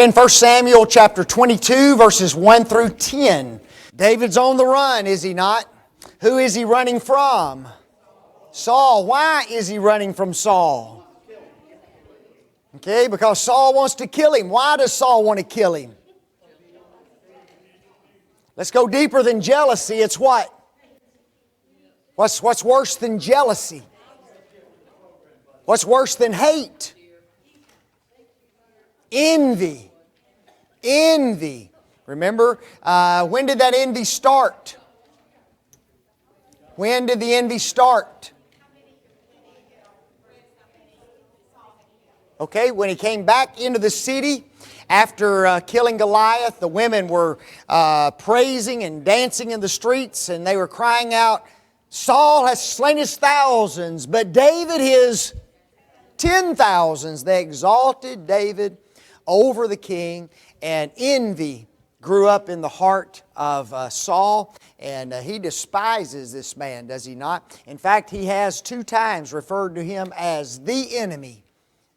In 1 Samuel chapter 22, verses 1 through 10. David's on the run, is he not? Who is he running from? Saul. Why is he running from Saul? Okay, because Saul wants to kill him. Why does Saul want to kill him? Let's go deeper than jealousy. It's what? What's worse than jealousy? What's worse than hate? Envy. Envy. Remember, when did that envy start? When did the envy start? Okay, when he came back into the city after killing Goliath, the women were praising and dancing in the streets, and they were crying out, Saul has slain his thousands, but David his 10,000s. They exalted David over the king, and envy grew up in the heart of Saul, and he despises this man, does he not? In fact, he has 2 times referred to him as the enemy.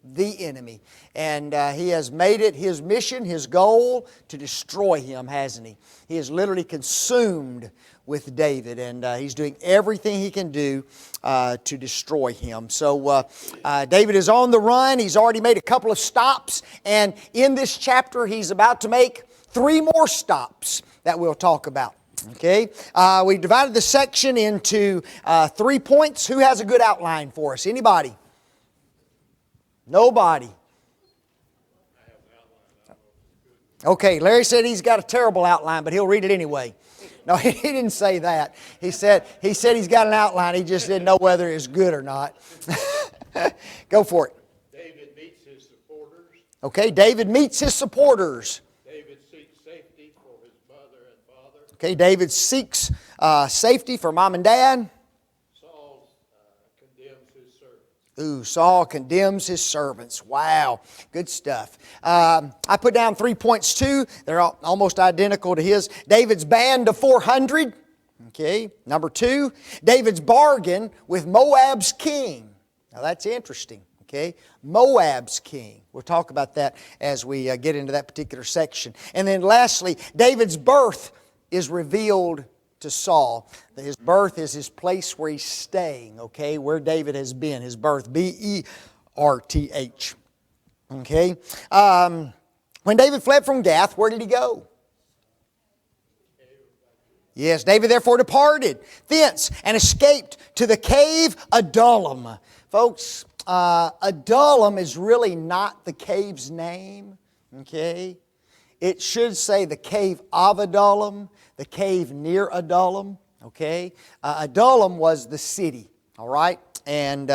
The enemy. And he has made it his mission, his goal, to destroy him, hasn't he? He is literally consumed with David, and he's doing everything he can do to destroy him. So David is on the run. He's already made a couple of stops, and in this chapter he's about to make 3 more stops that we'll talk about. Okay, we divided the section into 3 points. Who has a good outline for us? Anybody? Nobody. Okay, Larry said he's got a terrible outline, but he'll read it anyway. No, he didn't say that. He said he's got an outline. He just didn't know whether it's good or not. Go for it. David meets his supporters. Okay, David meets his supporters. David seeks safety for his mother and father. Okay, David seeks safety for mom and dad. Saul condemns his servants. Ooh, Saul condemns his servants. Wow, good stuff. I put down 3 points too. They're almost identical to his. David's band of 400. Okay, number 2, David's bargain with Moab's king. Now that's interesting. Okay, Moab's king. We'll talk about that as we get into that particular section. And then lastly, David's birth is revealed to Saul. His birth is his place where he's staying, okay, where David has been, his birth, B-E-R-T-H. Okay, when David fled from Gath, where did he go? Yes, David therefore departed thence and escaped to the cave Adullam. Folks, Adullam is really not the cave's name, okay? It should say the cave of Adullam, the cave near Adullam, okay? Adullam was the city, all right? And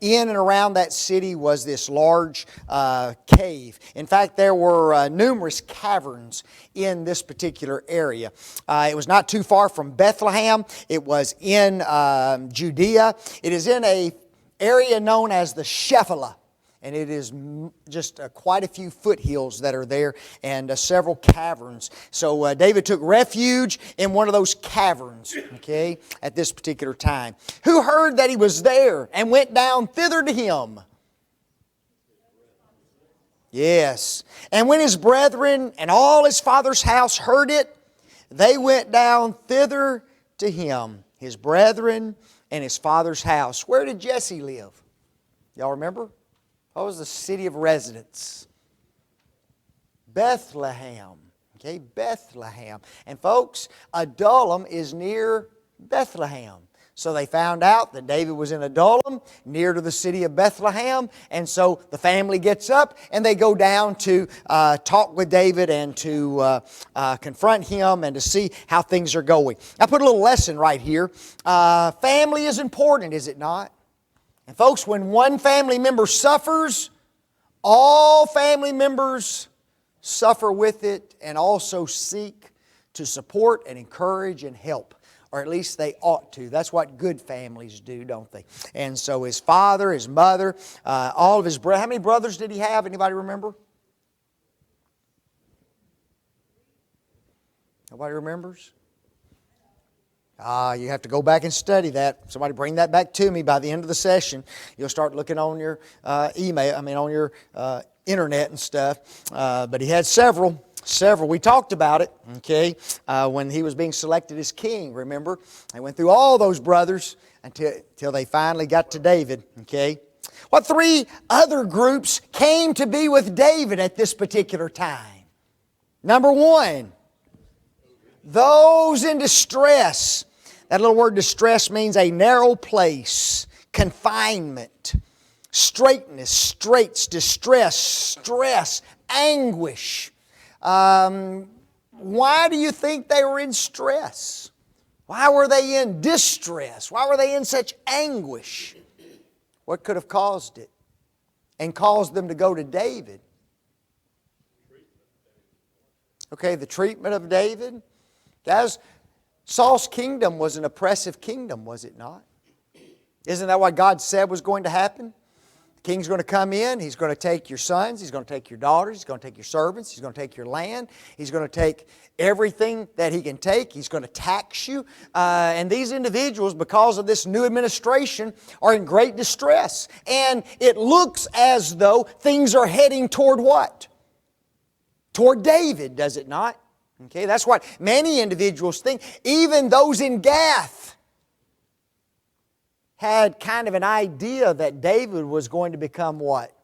in and around that city was this large cave. In fact, there were numerous caverns in this particular area. It was not too far from Bethlehem. It was in Judea. It is in an area known as the Shephelah. And it is just quite a few foothills that are there and several caverns. So David took refuge in one of those caverns, okay, at this particular time. Who heard that he was there and went down thither to him? Yes. And when his brethren and all his father's house heard it, they went down thither to him, his brethren and his father's house. Where did Jesse live? Y'all remember? What was the city of residence? Bethlehem. Okay, Bethlehem. And folks, Adullam is near Bethlehem. So they found out that David was in Adullam, near to the city of Bethlehem. And so the family gets up and they go down to talk with David and to confront him and to see how things are going. I put a little lesson right here. Family is important, is it not? And folks, when one family member suffers, all family members suffer with it and also seek to support and encourage and help. Or at least they ought to. That's what good families do, don't they? And so his father, his mother, all of his brothers. How many brothers did he have? Anybody remember? Nobody remembers? You have to go back and study that. Somebody bring that back to me by the end of the session. You'll start looking on your on your internet and stuff, but he had several. We talked about it, okay, when he was being selected as king, remember? They went through all those brothers until they finally got to David, okay? What three other groups came to be with David at this particular time? Number one, those in distress. That little word distress means a narrow place, confinement, straitness, straits, distress, stress, anguish. Why do you think they were in stress? Why were they in distress? Why were they in such anguish? What could have caused it and caused them to go to David? Okay, the treatment of David. Guys, Saul's kingdom was an oppressive kingdom, was it not? Isn't that what God said was going to happen? The king's going to come in, he's going to take your sons, he's going to take your daughters, he's going to take your servants, he's going to take your land, he's going to take everything that he can take, he's going to tax you. And these individuals, because of this new administration, are in great distress. And it looks as though things are heading toward what? Toward David, does it not? Okay, that's what many individuals think. Even those in Gath had kind of an idea that David was going to become what?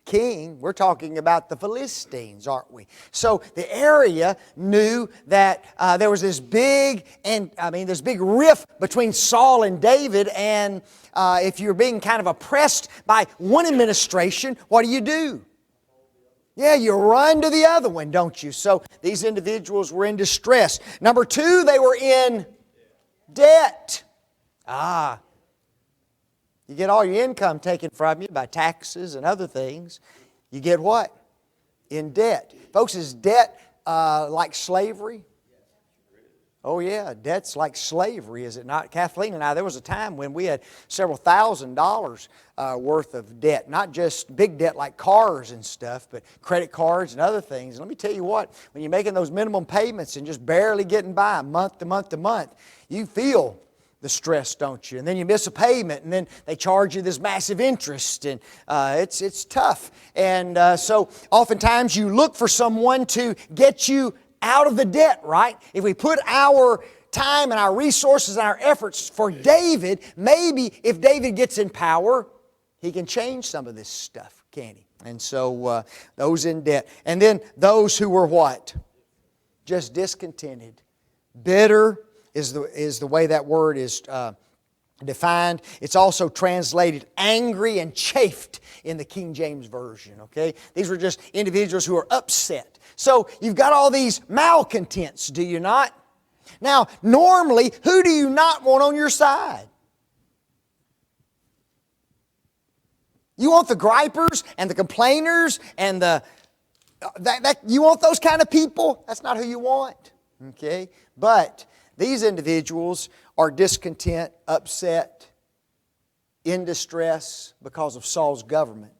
King. We're talking about the Philistines, aren't we? So the area knew that there was this big rift between Saul and David, and if you're being kind of oppressed by one administration, what do? Yeah, you run to the other one, don't you? So these individuals were in distress. Number two, they were in debt. You get all your income taken from you by taxes and other things. You get what? In debt. Folks, is debt like slavery? Oh yeah, debt's like slavery, is it not? Kathleen and I, there was a time when we had several $1,000s worth of debt. Not just big debt like cars and stuff, but credit cards and other things. And let me tell you what, when you're making those minimum payments and just barely getting by month to month to month, you feel the stress, don't you? And then you miss a payment, and then they charge you this massive interest, and it's tough. And so oftentimes you look for someone to get you out of the debt, right? If we put our time and our resources and our efforts for David, maybe if David gets in power, he can change some of this stuff, can't he? And so those in debt. And then those who were what? Just discontented. Bitter is the way that word is defined. It's also translated angry and chafed in the King James Version, okay? These were just individuals who are upset. So you've got all these malcontents, do you not? Now, normally, who do you not want on your side? You want the gripers and the complainers and you want those kind of people? That's not who you want, okay? But these individuals are discontent, upset, in distress because of Saul's government.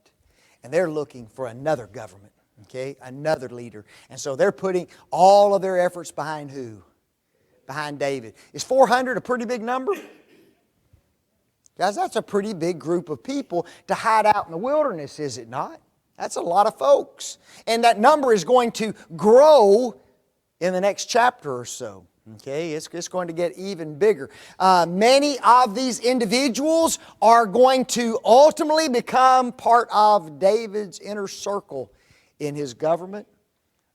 And they're looking for another government, okay? Another leader. And so they're putting all of their efforts behind who? Behind David. Is 400 a pretty big number? Guys, that's a pretty big group of people to hide out in the wilderness, is it not? That's a lot of folks. And that number is going to grow in the next chapter or so. Okay, it's going to get even bigger. Many of these individuals are going to ultimately become part of David's inner circle in his government.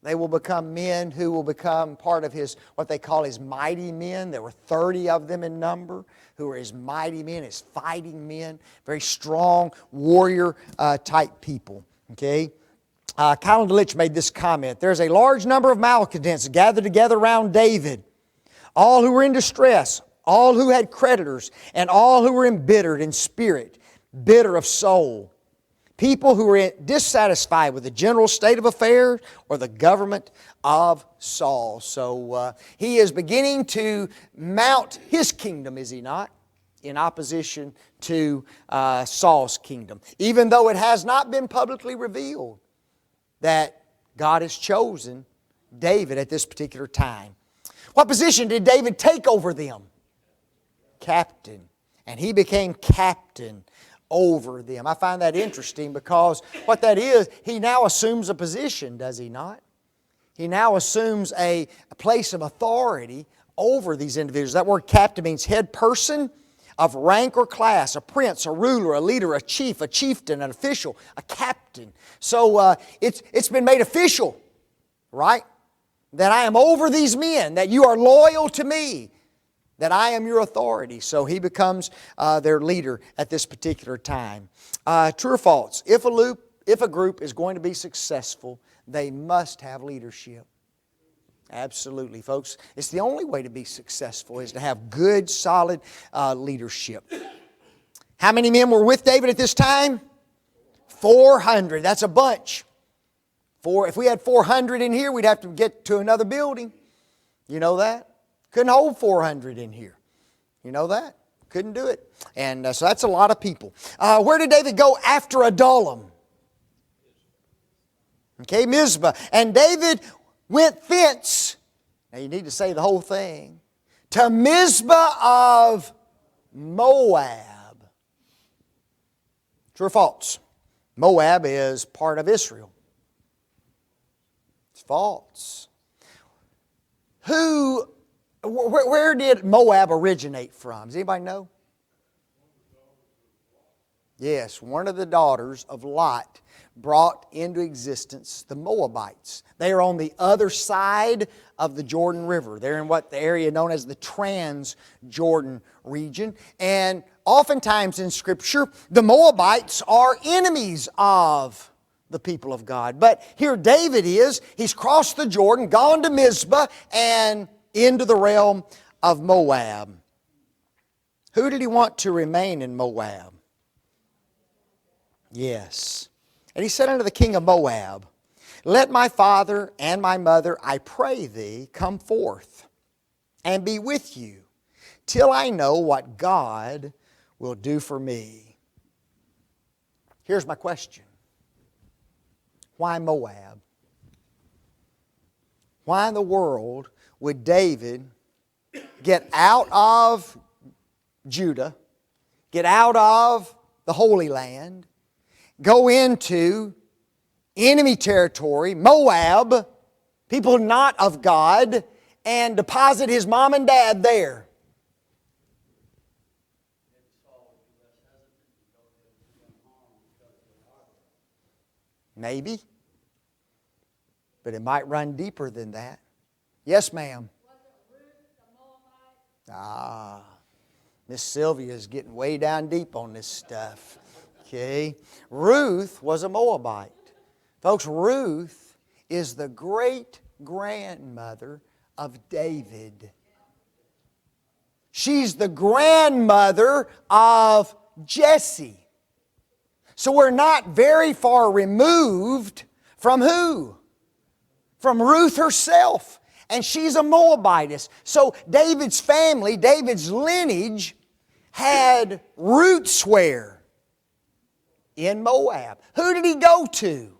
They will become men who will become part of his, what they call his mighty men. There were 30 of them in number who were his mighty men, his fighting men, very strong warrior type people. Okay. Colin DeLitch made this comment. There's a large number of malcontents gathered together around David. All who were in distress, all who had creditors, and all who were embittered in spirit, bitter of soul. People who were dissatisfied with the general state of affairs or the government of Saul. So he is beginning to mount his kingdom, is he not? In opposition to Saul's kingdom. Even though it has not been publicly revealed that God has chosen David at this particular time. What position did David take over them? Captain. And he became captain over them. I find that interesting because what that is, he now assumes a position, does he not? He now assumes a place of authority over these individuals. That word captain means head person of rank or class, a prince, a ruler, a leader, a chief, a chieftain, an official, a captain. So it's been made official, right? That I am over these men, that you are loyal to me, that I am your authority. So he becomes their leader at this particular time. True or false? If a group is going to be successful, they must have leadership. Absolutely, folks. It's the only way to be successful is to have good, solid leadership. How many men were with David at this time? 400. That's a bunch. If we had 400 in here, we'd have to get to another building. You know that? Couldn't hold 400 in here. You know that? Couldn't do it. And so that's a lot of people. Where did David go after Adullam? Okay, Mizpeh. And David went thence, now you need to say the whole thing, to Mizpeh of Moab. True or false? Moab is part of Israel. It's false. Where did Moab originate from? Does anybody know? Yes, one of the daughters of Lot brought into existence the Moabites. They are on the other side of the Jordan River. They're in the area known as the Trans-Jordan region. And oftentimes in Scripture, the Moabites are enemies of the people of God. But here David he's crossed the Jordan, gone to Mizpeh, and into the realm of Moab. Who did he want to remain in Moab? Yes. And he said unto the king of Moab, Let my father and my mother, I pray thee, come forth and be with you, till I know what God will do for me. Here's my question. Why Moab? Why in the world would David get out of Judah, get out of the Holy Land, go into enemy territory, Moab, people not of God, and deposit his mom and dad there? Maybe. But it might run deeper than that. Yes, ma'am. Miss Sylvia is getting way down deep on this stuff. Okay. Ruth was a Moabite. Folks, Ruth is the great-grandmother of David. She's the grandmother of Jesse. So we're not very far removed from who? From Ruth herself. And she's a Moabitess. So David's family, David's lineage had roots where? In Moab. Who did he go to?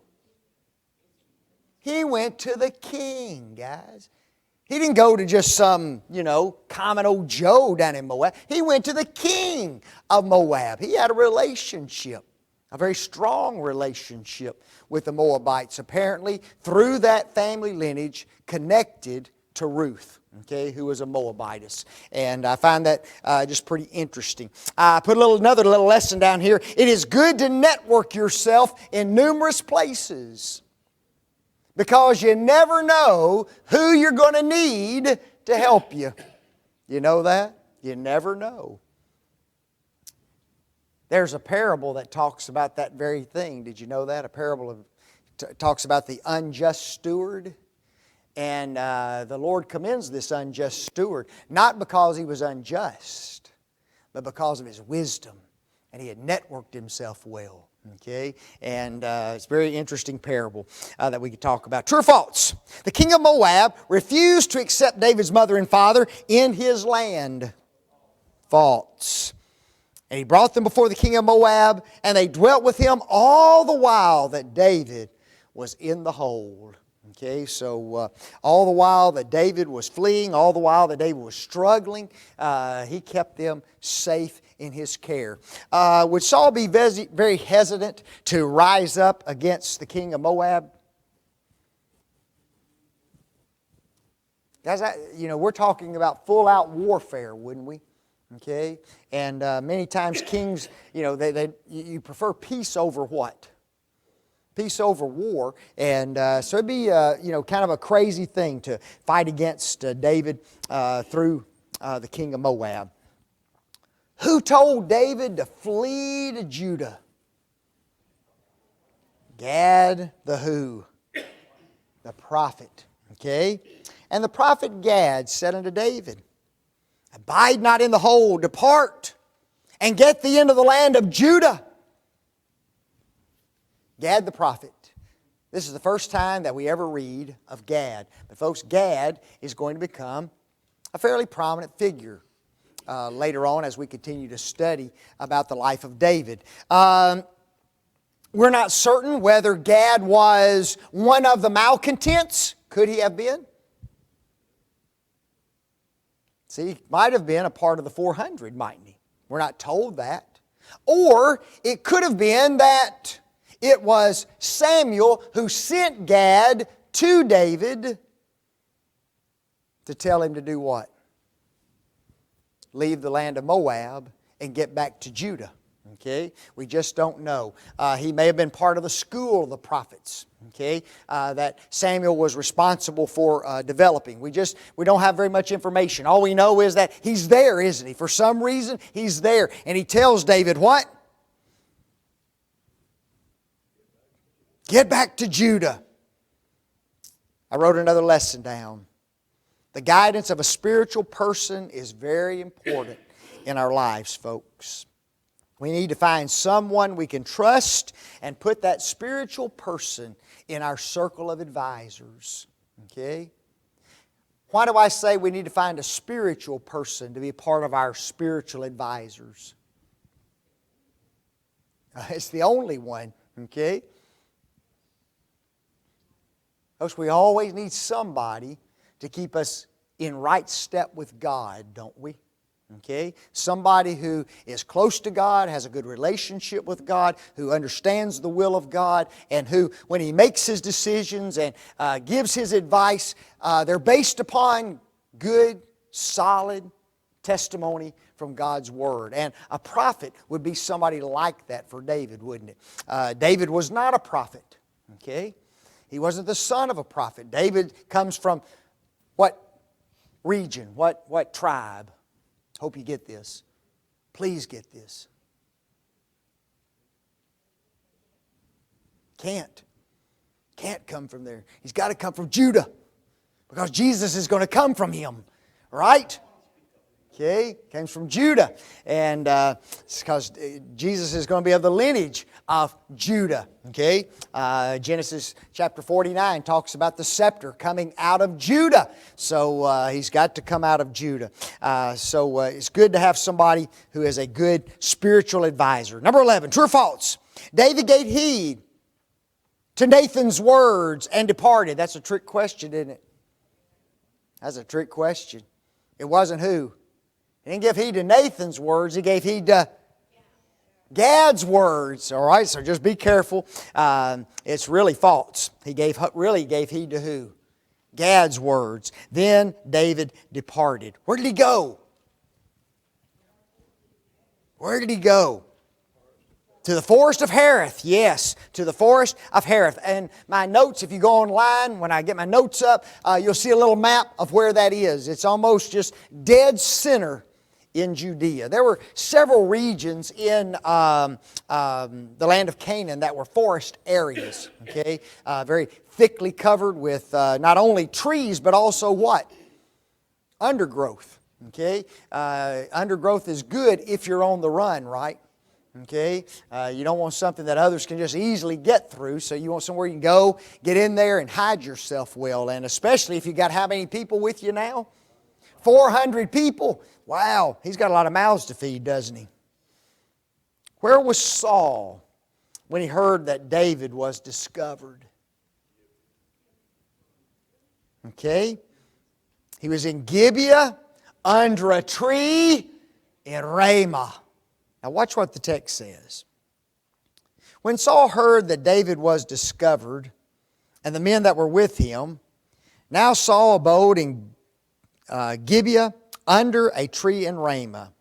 He went to the king, guys. He didn't go to just some, common old Joe down in Moab. He went to the king of Moab. He had a relationship, a very strong relationship with the Moabites, apparently through that family lineage connected to Ruth, who was a Moabitess. And I find that just pretty interesting. I put another little lesson down here. It is good to network yourself in numerous places, because you never know who you're going to need to help you. You know that? You never know. There's a parable that talks about that very thing. Did you know that? A parable talks about the unjust steward. And the Lord commends this unjust steward, not because he was unjust, but because of his wisdom. And he had networked himself well. And it's a very interesting parable that we could talk about. True or false? The king of Moab refused to accept David's mother and father in his land. False. And he brought them before the king of Moab, and they dwelt with him all the while that David was in the hold. So all the while that David was fleeing, all the while that David was struggling, he kept them safe in his care. Would Saul be very hesitant to rise up against the king of Moab? Guys, we're talking about full-out warfare, wouldn't we? Okay, and many times kings, you prefer peace over what? Peace over war, and so it'd be kind of a crazy thing to fight against David through the king of Moab. Who told David to flee to Judah? Gad the who? The prophet. Okay, and the prophet Gad said unto David, Abide not in the hold, depart, and get thee into the land of Judah. Gad the prophet. This is the first time that we ever read of Gad. But folks, Gad is going to become a fairly prominent figure later on as we continue to study about the life of David. We're not certain whether Gad was one of the malcontents. Could he have been? See, he might have been a part of the 400, mightn't he? We're not told that. Or it could have been that it was Samuel who sent Gad to David to tell him to do what? Leave the land of Moab and get back to Judah. Okay? We just don't know. He may have been part of the school of the prophets. Okay? That Samuel was responsible for developing. We don't have very much information. All we know is that he's there, isn't he? For some reason, he's there. And he tells David what? Get back to Judah. I wrote another lesson down. The guidance of a spiritual person is very important in our lives, folks. We need to find someone we can trust and put that spiritual person in our circle of advisors. Okay? Why do I say we need to find a spiritual person to be a part of our spiritual advisors? It's the only one. Okay? Folks, we always need somebody to keep us in right step with God, don't we? Okay? Somebody who is close to God, has a good relationship with God, who understands the will of God, and who, when he makes his decisions and gives his advice, they're based upon good, solid testimony from God's Word. And a prophet would be somebody like that for David, wouldn't it? David was not a prophet. Okay? He wasn't the son of a prophet. David comes from what region? What tribe? Hope you get this. Please get this. Can't come from there. He's got to come from Judah, because Jesus is going to come from him. Right? Okay? Comes from Judah. And it's because Jesus is going to be of the lineage of Judah. Okay? Genesis chapter 49 talks about the scepter coming out of Judah. So he's got to come out of Judah. So it's good to have somebody who is a good spiritual advisor. Number 11, true or false? David gave heed to Nathan's words and departed. That's a trick question, isn't it? That's a trick question. It wasn't who? He didn't give heed to Nathan's words. He gave heed to Gad's words. All right, so just be careful. It's really false. He really gave heed to who? Gad's words. Then David departed. Where did he go? Where did he go? To the forest of Hareth. Yes, to the forest of Hareth. And my notes, if you go online, when I get my notes up, you'll see a little map of where that is. It's almost just dead center in Judea. There were several regions in the land of Canaan that were forest areas. Okay, very thickly covered with not only trees but also what? Undergrowth. Okay, undergrowth is good if you're on the run, right? Okay, you don't want something that others can just easily get through, so you want somewhere you can go, get in there and hide yourself well, and especially if you got how many people with you now? 400 people. Wow, he's got a lot of mouths to feed, doesn't he? Where was Saul when he heard that David was discovered? Okay, he was in Gibeah under a tree in Ramah. Now watch what the text says. When Saul heard that David was discovered, and the men that were with him, now Saul abode in Gibeah under a tree in Ramah.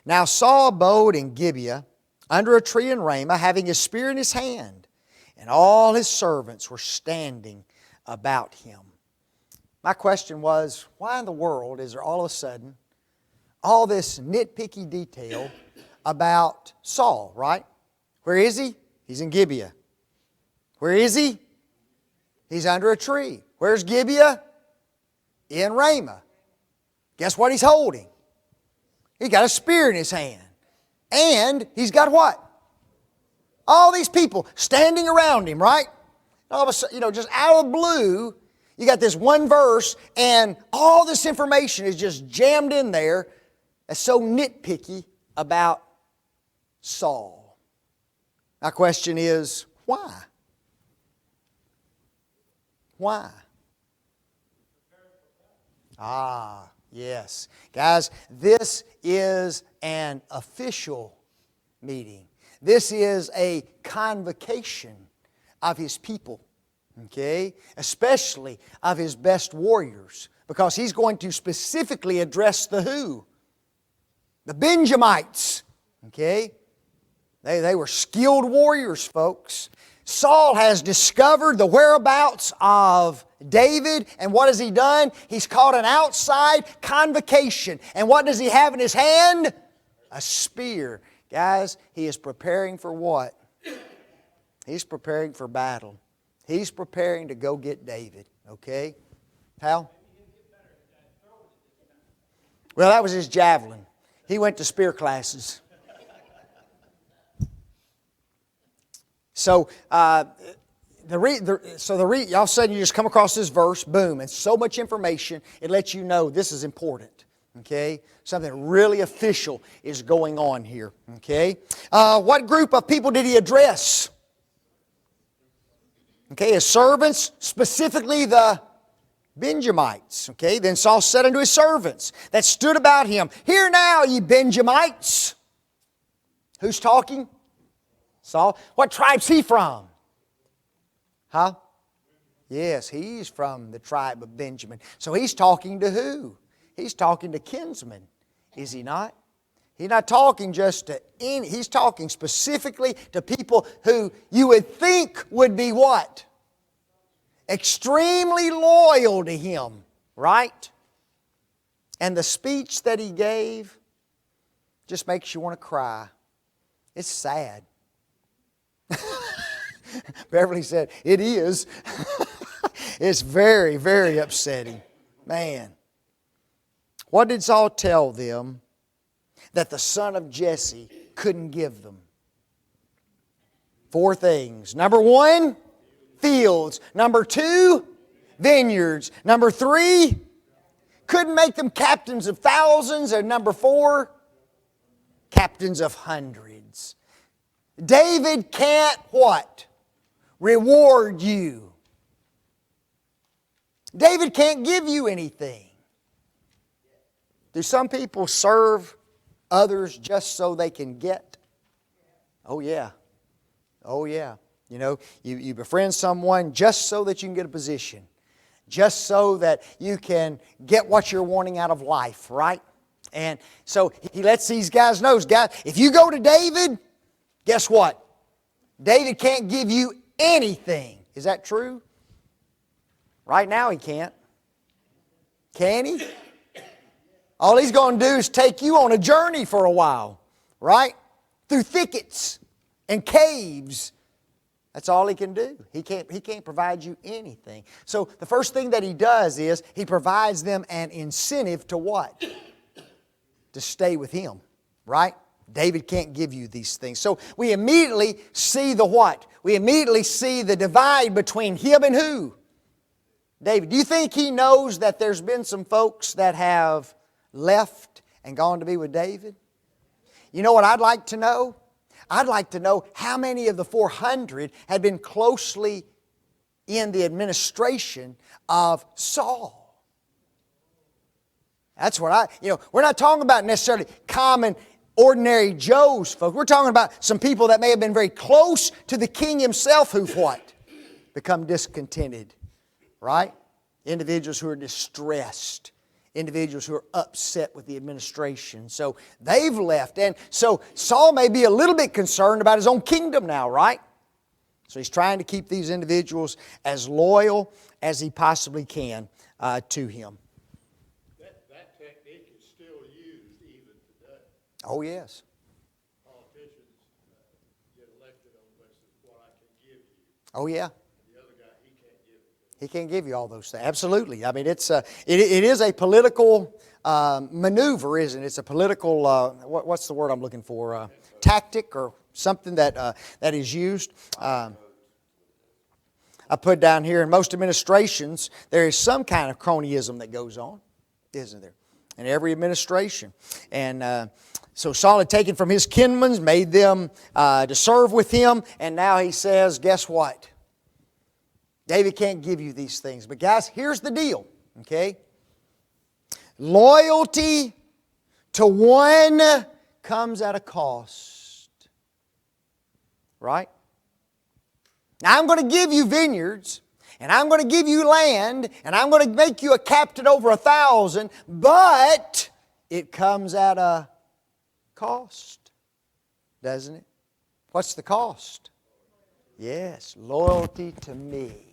Now Saul abode in Gibeah under a tree in Ramah, having his spear in his hand, and all his servants were standing about him. My question was, why in the world is there all of a sudden all this nitpicky detail about Saul, right? Where is he? He's in Gibeah. Where is he? He's under a tree. Where's Gibeah? In Ramah. Guess what he's holding? He's got a spear in his hand. And he's got what? All these people standing around him, right? All of a sudden, just out of the blue, you got this one verse and all this information is just jammed in there that's so nitpicky about Saul. My question is, why? Why? Ah, yes. Guys, this is an official meeting. This is a convocation of His people, okay? Especially of His best warriors, because He's going to specifically address the who? The Benjamites, okay? They were skilled warriors, folks. Saul has discovered the whereabouts of David, and what has he done? He's called an outside convocation. And what does he have in his hand? A spear. Guys, he is preparing for what? He's preparing for battle. He's preparing to go get David, okay? How? Well, that was his javelin. He went to spear classes. So, all of a sudden you just come across this verse, boom, and so much information, it lets you know this is important, okay? Something really official is going on here, okay? What group of people did he address? Okay, his servants, specifically the Benjamites, okay? Then Saul said unto his servants that stood about him, Hear now, ye Benjamites. Who's talking? Saul. What tribe's he from? Huh? Yes, he's from the tribe of Benjamin. So he's talking to who? He's talking to kinsmen, is he not? He's not talking just to any, he's talking specifically to people who you would think would be what? Extremely loyal to him, right? And the speech that he gave just makes you want to cry. It's sad. Beverly said, it is. It's very, very upsetting. Man. What did Saul tell them that the son of Jesse couldn't give them? 4 things. Number 1, fields. Number 2, vineyards. Number 3, couldn't make them captains of thousands. And number 4, captains of hundreds. David can't what? Reward you. David can't give you anything. Do some people serve others just so they can get? Oh yeah. Oh yeah. You know, you befriend someone just so that you can get a position. Just so that you can get what you're wanting out of life, right? And so he lets these guys know, guys, if you go to David, guess what? David can't give you anything. Is that true? Right now he can't. Can he? All he's going to do is take you on a journey for a while, right? Through thickets and caves. That's all he can do. He can't provide you anything. So the first thing that he does is he provides them an incentive to what? To stay with him, right? David can't give you these things. So we immediately see the what? We immediately see the divide between him and who? David. Do you think he knows that there's been some folks that have left and gone to be with David? You know what I'd like to know? I'd like to know how many of the 400 had been closely in the administration of Saul. That's what we're not talking about necessarily common ordinary Joes, folks. We're talking about some people that may have been very close to the king himself who've what? Become discontented. Right? Individuals who are distressed. Individuals who are upset with the administration. So they've left. And so Saul may be a little bit concerned about his own kingdom now, right? So he's trying to keep these individuals as loyal as he possibly can to him. That technique is still used even today. Oh, yes. Politicians get elected on the basis of what I can give you. Oh, yeah. The other guy, he can't give it. He can't give you all those things. Absolutely. I mean, it is a political maneuver, isn't it? It's a political, what's the word I'm looking for? Tactic or something that is used. I put down here, in most administrations, there is some kind of cronyism that goes on, isn't there? In every administration. And so Saul had taken from his kinsmen, made them to serve with him, and now he says, guess what? David can't give you these things. But guys, here's the deal, okay? Loyalty to one comes at a cost. Right? Now I'm going to give you vineyards, and I'm going to give you land, and I'm going to make you a captain over 1,000, but it comes at a cost, doesn't it? What's the cost? Yes, loyalty to me.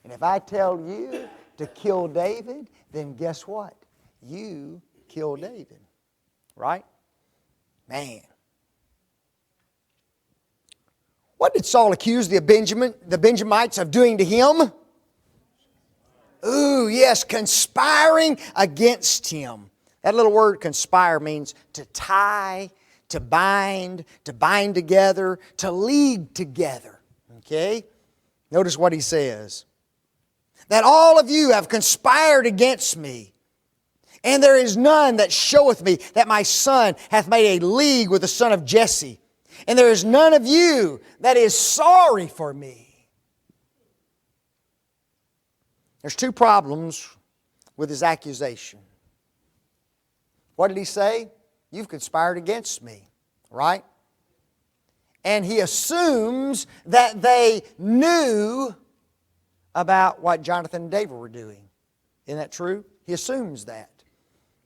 And if I tell you to kill David, then guess what? You kill David. Right? Man. What did Saul accuse the Benjamites of doing to him? Ooh, yes, conspiring against him. That little word conspire means to tie, to bind together, to league together. Okay? Notice what he says. That all of you have conspired against me. And there is none that showeth me that my son hath made a league with the son of Jesse. And there is none of you that is sorry for me. There's two problems with his accusation. What did he say? You've conspired against me, right? And he assumes that they knew about what Jonathan and David were doing. Isn't that true? He assumes that.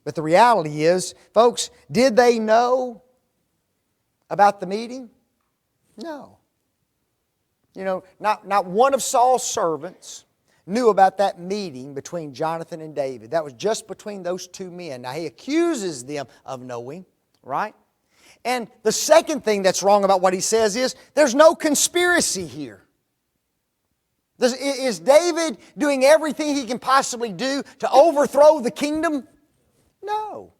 But the reality is, folks, did they know about the meeting? No. You know, not one of Saul's servants knew about that meeting between Jonathan and David. That was just between those two men. Now, he accuses them of knowing, right? And the second thing that's wrong about what he says is, there's no conspiracy here. Is David doing everything he can possibly do to overthrow the kingdom? No.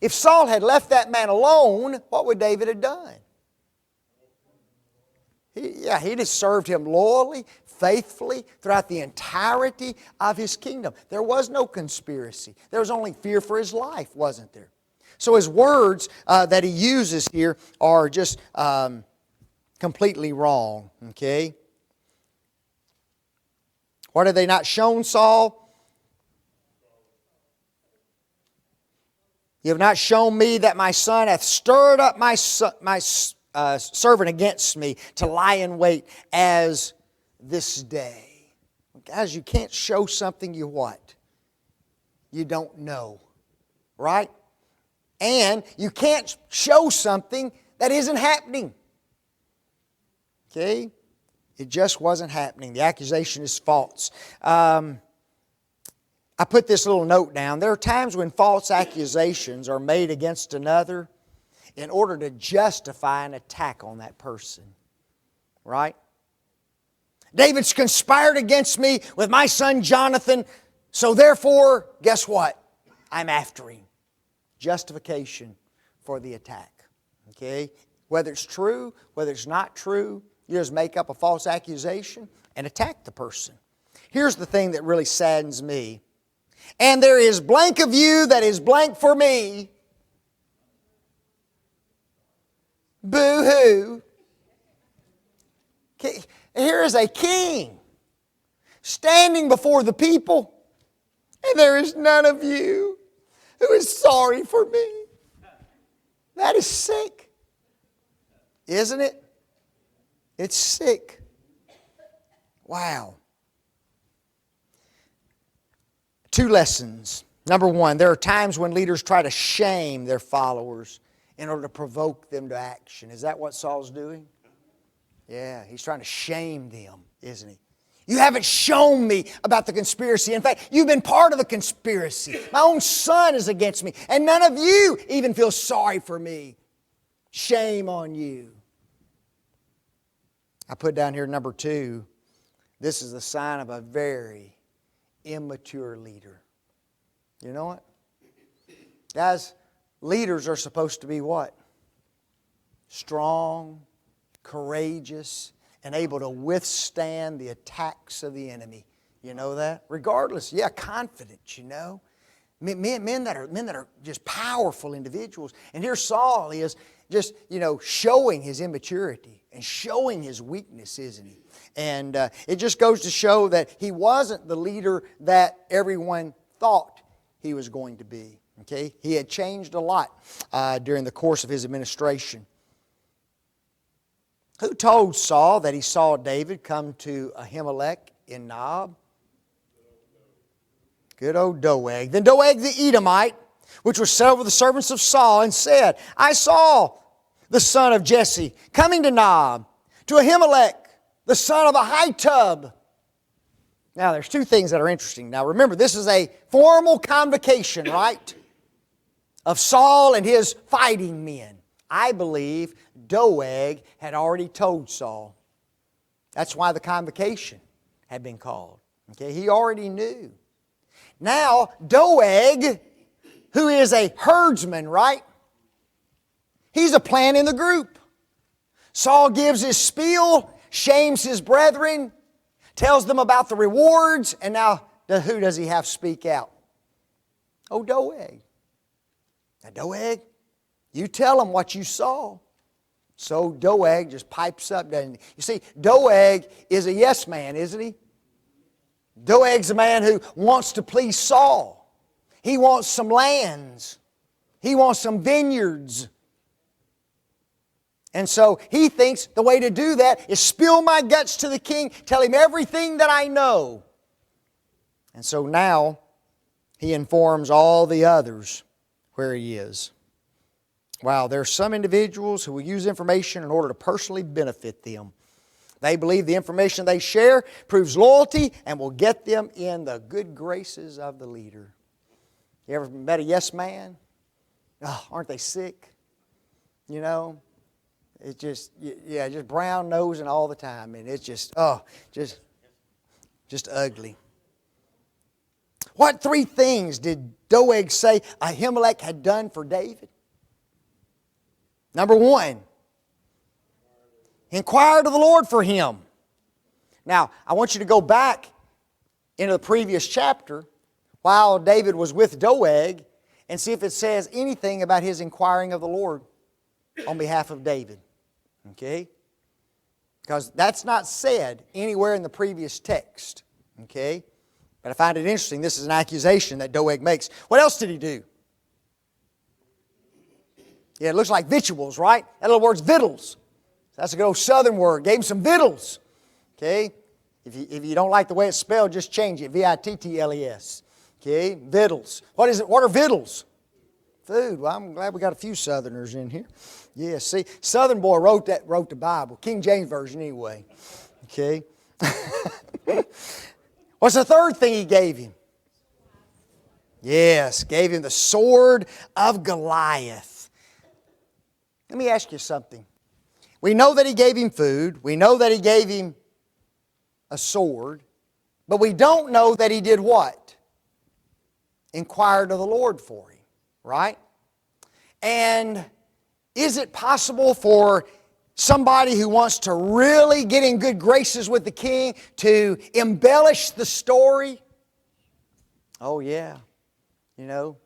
If Saul had left that man alone, what would David have done? He'd have served him loyally, faithfully throughout the entirety of his kingdom. There was no conspiracy. There was only fear for his life, wasn't there? So his words that he uses here are just completely wrong. Okay? What have they not shown Saul? You have not shown me that my son hath stirred up my servant against me to lie in wait as this day. Guys, you can't show something you what? You don't know. Right? And you can't show something that isn't happening. Okay? It just wasn't happening. The accusation is false. I put this little note down. There are times when false accusations are made against another in order to justify an attack on that person. Right? David's conspired against me with my son Jonathan, so therefore, guess what? I'm after him. Justification for the attack. Okay? Whether it's true, whether it's not true, you just make up a false accusation and attack the person. Here's the thing that really saddens me. And there is blank of you that is blank for me. Boo-hoo. Here is a king standing before the people, and there is none of you who is sorry for me. That is sick. Isn't it? It's sick. Wow. 2 lessons. Number 1, there are times when leaders try to shame their followers in order to provoke them to action. Is that what Saul's doing? Yeah, he's trying to shame them, isn't he? You haven't shown me about the conspiracy. In fact, you've been part of the conspiracy. My own son is against me, and none of you even feel sorry for me. Shame on you. I put down here number 2, this is the sign of a very immature leader. You know what? Guys, leaders are supposed to be what? Strong, courageous, and able to withstand the attacks of the enemy. You know that? Regardless, confident, you know. Men that are just powerful individuals. And here Saul is just, showing his immaturity and showing his weakness, isn't he? And it just goes to show that he wasn't the leader that everyone thought he was going to be. Okay? He had changed a lot during the course of his administration. Who told Saul that he saw David come to Ahimelech in Nob? Good old Doeg. Then Doeg the Edomite, which was set over the servants of Saul, and said, I saw the son of Jesse coming to Nob, to Ahimelech, the son of Ahitub. Now, there's 2 things that are interesting. Now, remember, this is a formal convocation, right? Of Saul and his fighting men. I believe Doeg had already told Saul. That's why the convocation had been called. Okay, he already knew. Now, Doeg, who is a herdsman, right? He's a plant in the group. Saul gives his spiel, shames his brethren, tells them about the rewards, and now who does he have speak out? Oh, Doeg. Now, Doeg, you tell him what you saw. So Doeg just pipes up, doesn't he? You see, Doeg is a yes man, isn't he? Doeg's a man who wants to please Saul. He wants some lands. He wants some vineyards. And so he thinks the way to do that is spill my guts to the king, tell him everything that I know. And so now he informs all the others where he is. Wow, there are some individuals who will use information in order to personally benefit them. They believe the information they share proves loyalty and will get them in the good graces of the leader. You ever met a yes man? Oh, aren't they sick? You know, it's just, just brown nosing all the time. And it's just ugly. What 3 things did Doeg say Ahimelech had done for David? Number 1, inquired of the Lord for him. Now, I want you to go back into the previous chapter while David was with Doeg and see if it says anything about his inquiring of the Lord on behalf of David. Okay? Because that's not said anywhere in the previous text. Okay? But I find it interesting. This is an accusation that Doeg makes. What else did he do? Yeah, it looks like victuals, right? That little word's victuals. That's a good old southern word. Gave him some victuals. Okay? If you don't like the way it's spelled, just change it. V-I-T-T-L-E-S. Okay? Victuals. What is it? What are victuals? Food. Well, I'm glad we got a few southerners in here. Yeah, see, Southern boy wrote the Bible. King James Version anyway. Okay? What's the 3rd thing he gave him? Yes, gave him the sword of Goliath. Let me ask you something. We know that he gave him food. We know that he gave him a sword. But we don't know that he did what? Inquired of the Lord for him. Right? And is it possible for somebody who wants to really get in good graces with the king to embellish the story? Oh yeah. You know,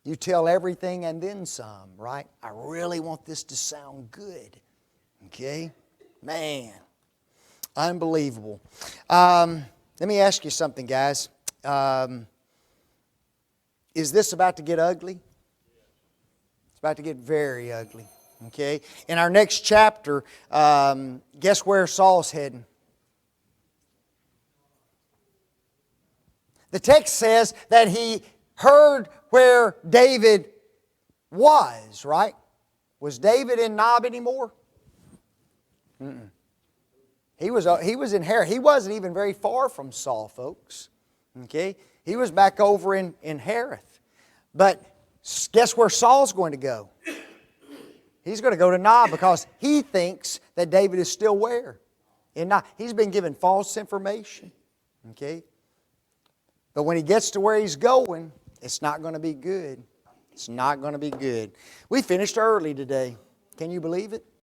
you tell everything and then some, right? I really want this to sound good. Okay? Man. Unbelievable. Let me ask you something, guys. Is this about to get ugly? It's about to get very ugly. Okay? In our next chapter, guess where Saul's heading? The text says that he heard where David was, right? Was David in Nob anymore? He was in Hareth. He wasn't even very far from Saul, folks. Okay? He was back over in Hareth. But guess where Saul's going to go? He's going to go to Nob because he thinks that David is still where? In Nob. He's been given false information. Okay? But when he gets to where he's going, it's not going to be good. It's not going to be good. We finished early today. Can you believe it?